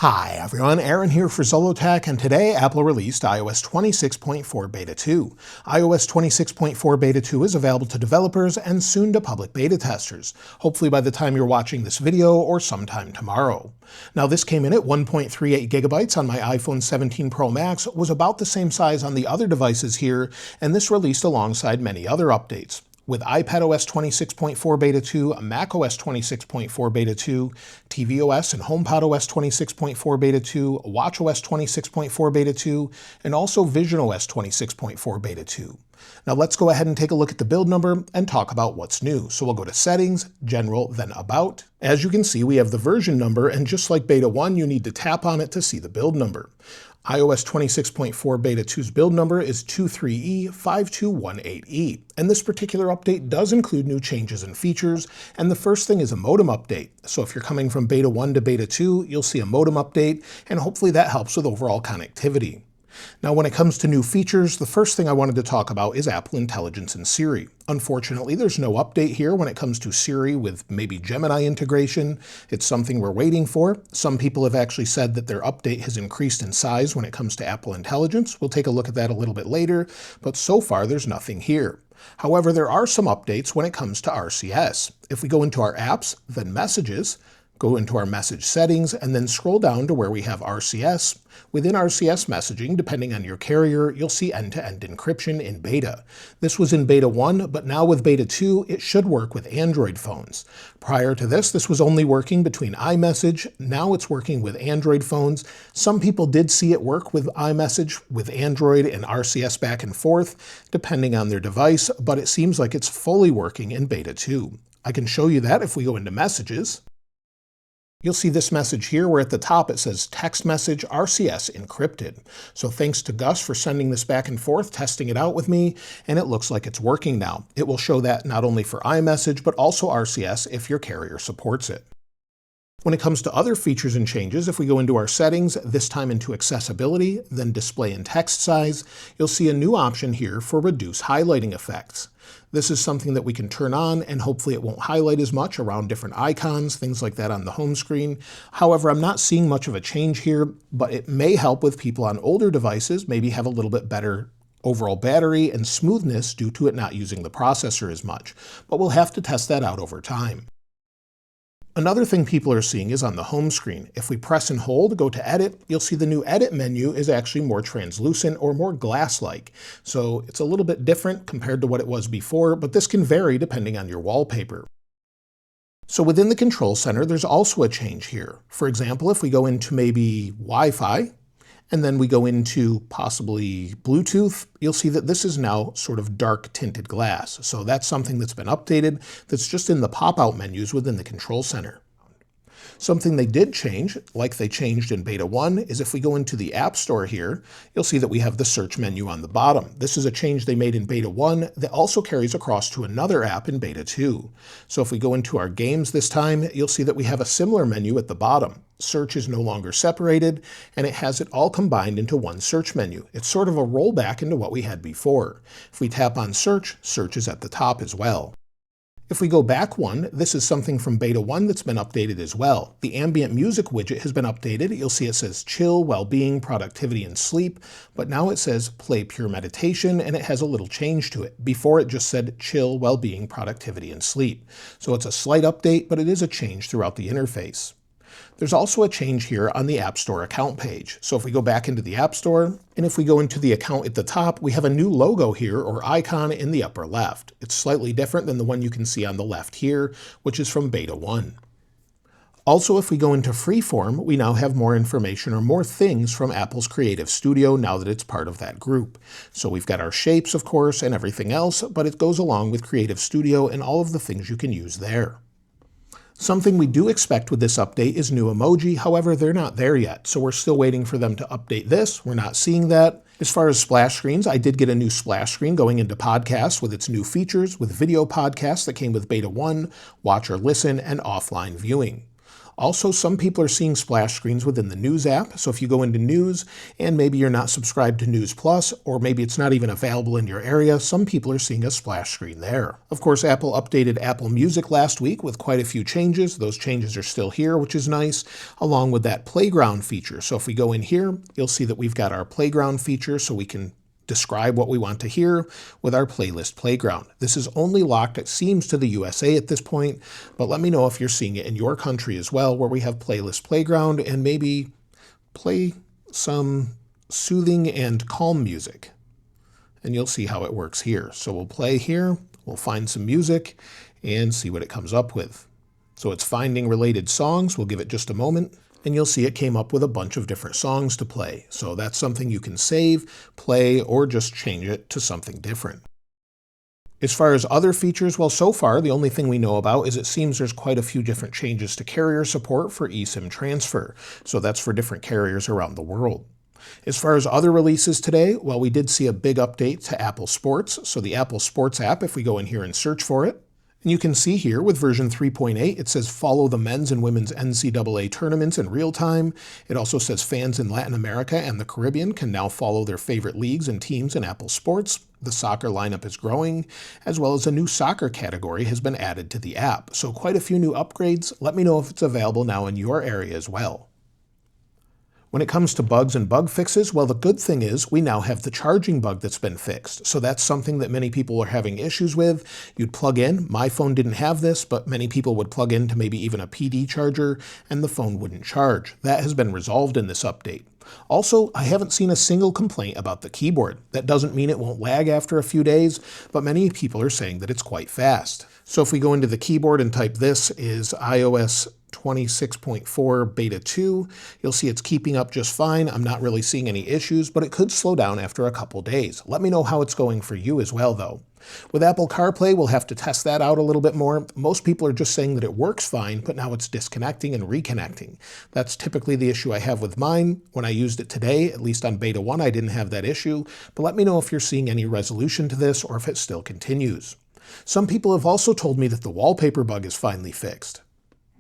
Hi everyone, Aaron here for Zollotech, and today Apple released iOS 26.4 Beta 2. iOS 26.4 Beta 2 is available to developers and soon to public beta testers, hopefully by the time you're watching this video or sometime tomorrow. Now this came in at 1.38 gigabytes on my iPhone 17 Pro Max, was about the same size on the other devices here, and this released alongside many other updates. With iPadOS 26.4 Beta 2, macOS 26.4 Beta 2, tvOS and HomePodOS 26.4 Beta 2, watchOS 26.4 Beta 2, and also visionOS 26.4 Beta 2. Now let's go ahead and take a look at the build number and talk about what's new. So we'll go to Settings, General, then About. As you can see, we have the version number, and just like Beta 1, you need to tap on it to see the build number. iOS 26.4 Beta 2's build number is 23E5218E, and this particular update does include new changes and features, and the first thing is a modem update. So if you're coming from Beta 1 to Beta 2, you'll see a modem update, and hopefully that helps with overall connectivity. Now when it comes to new features, the first thing I wanted to talk about is Apple Intelligence and Siri. Unfortunately, there's no update here when it comes to Siri with maybe Gemini integration. It's something we're waiting for. Some people have actually said that their update has increased in size when it comes to Apple Intelligence. We'll take a look at that a little bit later, but so far there's nothing here. However, there are some updates when it comes to RCS. If we go into our apps, then Messages, go into our message settings, and then scroll down to where we have RCS. Within RCS messaging, depending on your carrier, you'll see end-to-end encryption in beta. This was in Beta 1, but now with Beta 2, it should work with Android phones. Prior to this was only working between iMessage. Now it's working with Android phones. Some people did see it work with iMessage, with Android and RCS back and forth, depending on their device, but it seems like it's fully working in Beta 2. I can show you that if we go into Messages. You'll see this message here where at the top it says text message RCS encrypted. So thanks to Gus for sending this back and forth, testing it out with me, and it looks like it's working now. It will show that not only for iMessage, but also RCS if your carrier supports it. When it comes to other features and changes, if we go into our settings, this time into accessibility, then display and text size, you'll see a new option here for reduce highlighting effects. This is something that we can turn on, and hopefully it won't highlight as much around different icons, things like that on the home screen. However, I'm not seeing much of a change here, but it may help with people on older devices, maybe have a little bit better overall battery and smoothness due to it not using the processor as much. But we'll have to test that out over time. Another thing people are seeing is on the home screen. If we press and hold, go to Edit, you'll see the new Edit menu is actually more translucent or more glass-like. So it's a little bit different compared to what it was before, but this can vary depending on your wallpaper. So within the Control Center, there's also a change here. For example, if we go into maybe Wi-Fi, and then we go into possibly Bluetooth, you'll see that this is now sort of dark tinted glass. So that's something that's been updated that's just in the pop-out menus within the Control Center. Something they did change, like they changed in Beta 1, is if we go into the App Store here, you'll see that we have the search menu on the bottom. This is a change they made in Beta 1 that also carries across to another app in Beta 2. So if we go into our games this time, you'll see that we have a similar menu at the bottom. Search is no longer separated, and it has it all combined into one search menu. It's sort of a rollback into what we had before. If we tap on Search, Search is at the top as well. If we go back one, this is something from Beta 1 that's been updated as well. The ambient music widget has been updated. You'll see it says chill, well-being, productivity, and sleep, but now it says play pure meditation, and it has a little change to it. Before it just said chill, well-being, productivity, and sleep. So it's a slight update, but it is a change throughout the interface. There's also a change here on the App Store account page. So if we go back into the App Store, and if we go into the account at the top, we have a new logo here or icon in the upper left. It's slightly different than the one you can see on the left here, which is from Beta 1. Also, if we go into Freeform, we now have more information or more things from Apple's Creative Studio now that it's part of that group. So we've got our shapes, of course, and everything else, but it goes along with Creative Studio and all of the things you can use there. Something we do expect with this update is new emoji, however, they're not there yet, so we're still waiting for them to update this. We're not seeing that. As far as splash screens, I did get a new splash screen going into podcasts with its new features, with video podcasts that came with Beta 1, watch or listen, and offline viewing. Also, some people are seeing splash screens within the News app, so if you go into News and maybe you're not subscribed to News Plus, or maybe it's not even available in your area, some people are seeing a splash screen there. Of course, Apple updated Apple Music last week with quite a few changes. Those changes are still here, which is nice, along with that Playground feature. So if we go in here, you'll see that we've got our Playground feature, so we can describe what we want to hear with our playlist Playground. This is only locked, it seems, to the USA at this point, but let me know if you're seeing it in your country as well, where we have playlist Playground, and maybe play some soothing and calm music. And you'll see how it works here. So we'll play here, we'll find some music, and see what it comes up with. So it's finding related songs. We'll give it just a moment. And you'll see it came up with a bunch of different songs to play. So that's something you can save, play, or just change it to something different. As far as other features, well, so far, the only thing we know about is it seems there's quite a few different changes to carrier support for eSIM transfer. So that's for different carriers around the world. As far as other releases today, well, we did see a big update to Apple Sports. So the Apple Sports app, if we go in here and search for it, and you can see here with version 3.8, it says follow the men's and women's NCAA tournaments in real time. It also says fans in Latin America and the Caribbean can now follow their favorite leagues and teams in Apple Sports. The soccer lineup is growing, as well as a new soccer category has been added to the app. So quite a few new upgrades. Let me know if it's available now in your area as well. When it comes to bugs and bug fixes, well, the good thing is we now have the charging bug that's been fixed. So that's something that many people are having issues with. You'd plug in. My phone didn't have this, but many people would plug into maybe even a PD charger, and the phone wouldn't charge. That has been resolved in this update. Also, I haven't seen a single complaint about the keyboard. That doesn't mean it won't lag after a few days, but many people are saying that it's quite fast. So if we go into the keyboard and type this is iOS 26.4 beta 2, you'll see it's keeping up just fine. I'm not really seeing any issues, but it could slow down after a couple days. Let me know how it's going for you as well, though. With Apple CarPlay, we'll have to test that out a little bit more. Most people are just saying that it works fine, but now it's disconnecting and reconnecting. That's typically the issue I have with mine. When I used it today, at least on beta 1, I didn't have that issue, but let me know if you're seeing any resolution to this or if it still continues. Some people have also told me that the wallpaper bug is finally fixed.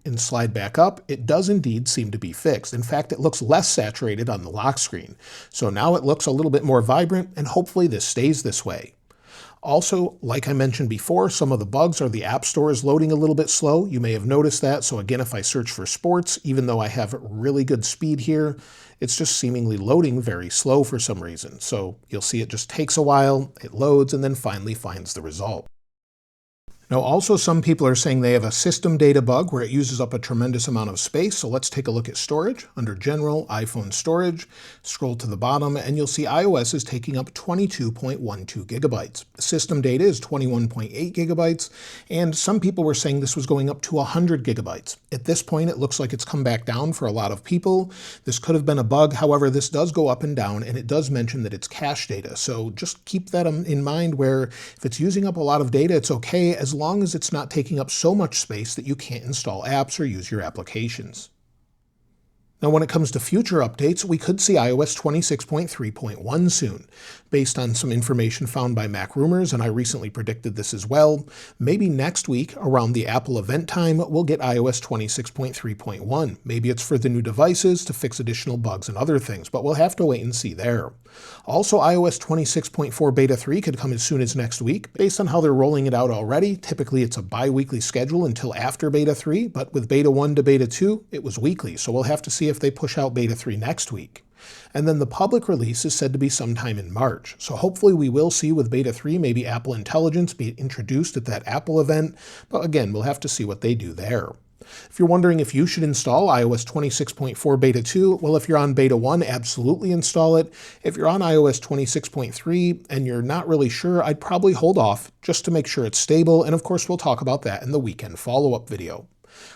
And slide back up, it does indeed seem to be fixed. In fact, it looks less saturated on the lock screen. So now it looks a little bit more vibrant, and hopefully this stays this way. Also, like I mentioned before, some of the bugs are the App Store is loading a little bit slow. You may have noticed that. So again, if I search for sports, even though I have really good speed here, it's just seemingly loading very slow for some reason. So you'll see it just takes a while, it loads, and then finally finds the result. Now also some people are saying they have a system data bug where it uses up a tremendous amount of space. So let's take a look at storage. Under General, iPhone Storage, scroll to the bottom and you'll see iOS is taking up 22.12 gigabytes. System data is 21.8 gigabytes, and some people were saying this was going up to 100 gigabytes. At this point, it looks like it's come back down for a lot of people. This could have been a bug. However, this does go up and down, and it does mention that it's cache data. So just keep that in mind where if it's using up a lot of data, it's okay as long as it's not taking up so much space that you can't install apps or use your applications. Now, when it comes to future updates, we could see iOS 26.3.1 soon. Based on some information found by Mac Rumors, and I recently predicted this as well, maybe next week, around the Apple event time, we'll get iOS 26.3.1. Maybe it's for the new devices to fix additional bugs and other things, but we'll have to wait and see there. Also, iOS 26.4 Beta 3 could come as soon as next week. Based on how they're rolling it out already, typically it's a bi-weekly schedule until after Beta 3, but with Beta 1 to Beta 2, it was weekly, so we'll have to see if they push out Beta 3 next week. And then the public release is said to be sometime in March. So hopefully we will see with Beta 3 maybe Apple Intelligence be introduced at that Apple event, but again, we'll have to see what they do there. If you're wondering if you should install iOS 26.4 Beta 2, well, if you're on Beta 1, absolutely install it. If you're on iOS 26.3 and you're not really sure, I'd probably hold off just to make sure it's stable, and of course we'll talk about that in the weekend follow-up video.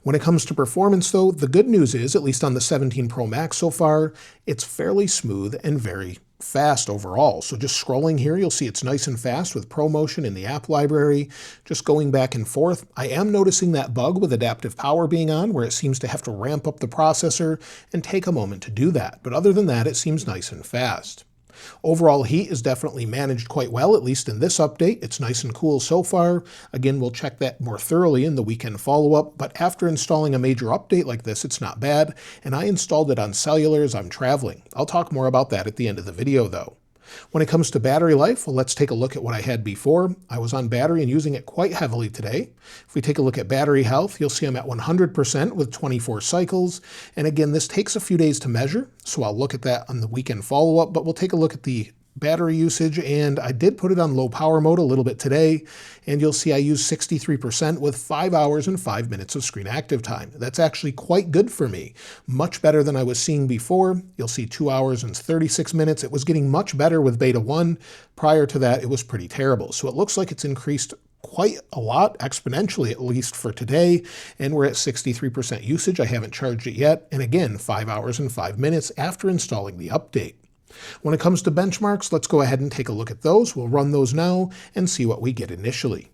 When it comes to performance though, the good news is, at least on the 17 Pro Max so far, it's fairly smooth and very fast overall. So just scrolling here, you'll see it's nice and fast with ProMotion in the app library, just going back and forth. I am noticing that bug with adaptive power being on, where it seems to have to ramp up the processor and take a moment to do that. But other than that, it seems nice and fast. Overall heat is definitely managed quite well, at least in this update. It's nice and cool so far. Again, we'll check that more thoroughly in the weekend follow-up, but after installing a major update like this, it's not bad, and I installed it on cellular as I'm traveling. I'll talk more about that at the end of the video though. When it comes to battery life, well, let's take a look at what I had before. I was on battery and using it quite heavily today. If we take a look at battery health, you'll see I'm at 100% with 24 cycles. And again, this takes a few days to measure, so I'll look at that on the weekend follow-up, but we'll take a look at the battery usage, and I did put it on low power mode a little bit today, and you'll see I used 63% with 5 hours and 5 minutes of screen active time. That's actually quite good for me, much better than I was seeing before. You'll see 2 hours and 36 minutes. It was getting much better with beta 1. Prior to that, it was pretty terrible. So it looks like it's increased quite a lot, exponentially at least for today, and we're at 63% usage. I haven't charged it yet, and again, 5 hours and 5 minutes after installing the update. When it comes to benchmarks, let's go ahead and take a look at those. We'll run those now and see what we get initially.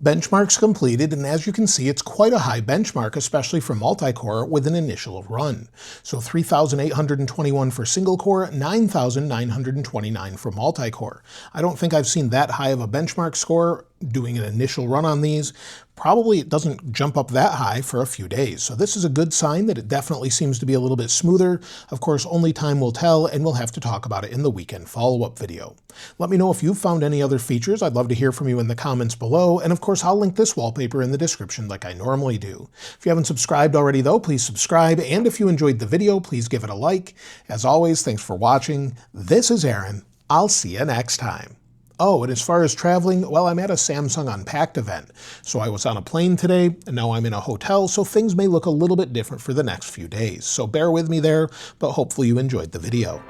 Benchmarks completed, and as you can see, it's quite a high benchmark, especially for multi-core with an initial run. So 3,821 for single core, 9,929 for multi-core. I don't think I've seen that high of a benchmark score doing an initial run on these. Probably it doesn't jump up that high for a few days. So this is a good sign that it definitely seems to be a little bit smoother. Of course, only time will tell, and we'll have to talk about it in the weekend follow-up video. Let me know if you've found any other features. I'd love to hear from you in the comments below. And of course, I'll link this wallpaper in the description like I normally do. If you haven't subscribed already though, please subscribe. And if you enjoyed the video, please give it a like. As always, thanks for watching. This is Aaron. I'll see you next time. Oh, and as far as traveling, well, I'm at a Samsung Unpacked event. So I was on a plane today, and now I'm in a hotel, so things may look a little bit different for the next few days. So bear with me there, but hopefully you enjoyed the video.